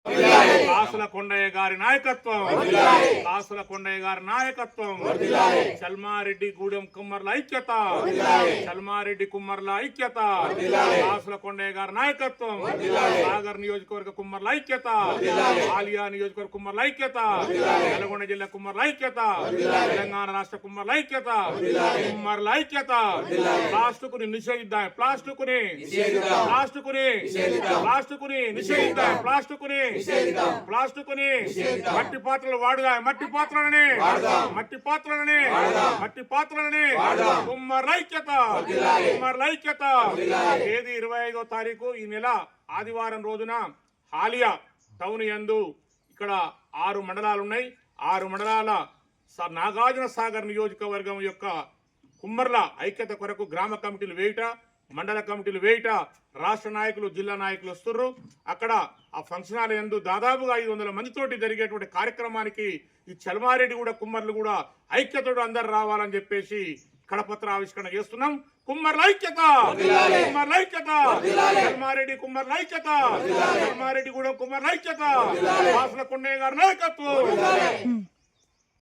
కాసుల కొండయ్య గారి నాయకత్వం, కాసుల కొండయ్య గారి నాయకత్వం, చల్మారెడ్డి గూడెం కుమ్మర్ల ఐక్యత, చల్మారెడ్డి కుమ్మర్ల ఐక్యత, కాసుల కొండయ్య గారి నాయకత్వం, సాగర్ నియోజకవర్గ కుమ్మర్ల ఐక్యత, ఆలియా నియోజకవర్గ కుమ్మర్ల ఐక్యత, నల్గొండ జిల్లా కుమ్మర్ల ఐక్యత, తెలంగాణ రాష్ట్ర కుమ్మర్ల ఐక్యత, కుమ్మర్ల ఐక్యత. ప్లాస్టిక్ ని నిషేధిద్దాం, ప్లాస్టిక్ ని నిషేధిద్దాం, ప్లాస్టిక్ ని మట్టి పాత్రలు వాడుదాం, మట్టి పాత్రలని కుమ్మర్ల ఐక్యత. తేదీ 25వ తారీఖు ఈ నెల ఆదివారం రోజున హాలియా టౌన్ యందు ఇక్కడ 6 మండలాలు ఉన్నాయి. 6 మండలాల నాగార్జున సాగర్ నియోజకవర్గం యొక్క కుమ్మర్ల ఐక్యత కొరకు గ్రామ కమిటీలు వేయట, మండల కమిటీలు వేయట, రాష్ట్ర నాయకులు జిల్లా నాయకులు వస్తున్నారు. అక్కడ ఆ ఫంక్షన్ హాల్ యందు దాదాపుగా 500 మందితోటి జరిగేటువంటి కార్యక్రమానికి ఈ చల్మారెడ్డి కూడా కుమ్మర్లు కూడా ఐక్యతతో అందరు రావాలని చెప్పేసి కడపత్ర ఆవిష్కరణ చేస్తున్నాం. కుమ్మర్ల ఐక్యత, చల్మారెడ్డి కుమ్మర్ల ఐక్యత, చల్మారెడ్డి కూడా కుమ్మర్ల ఐక్యత, కాసుల కొండయ్య గారి నాయకత్వం.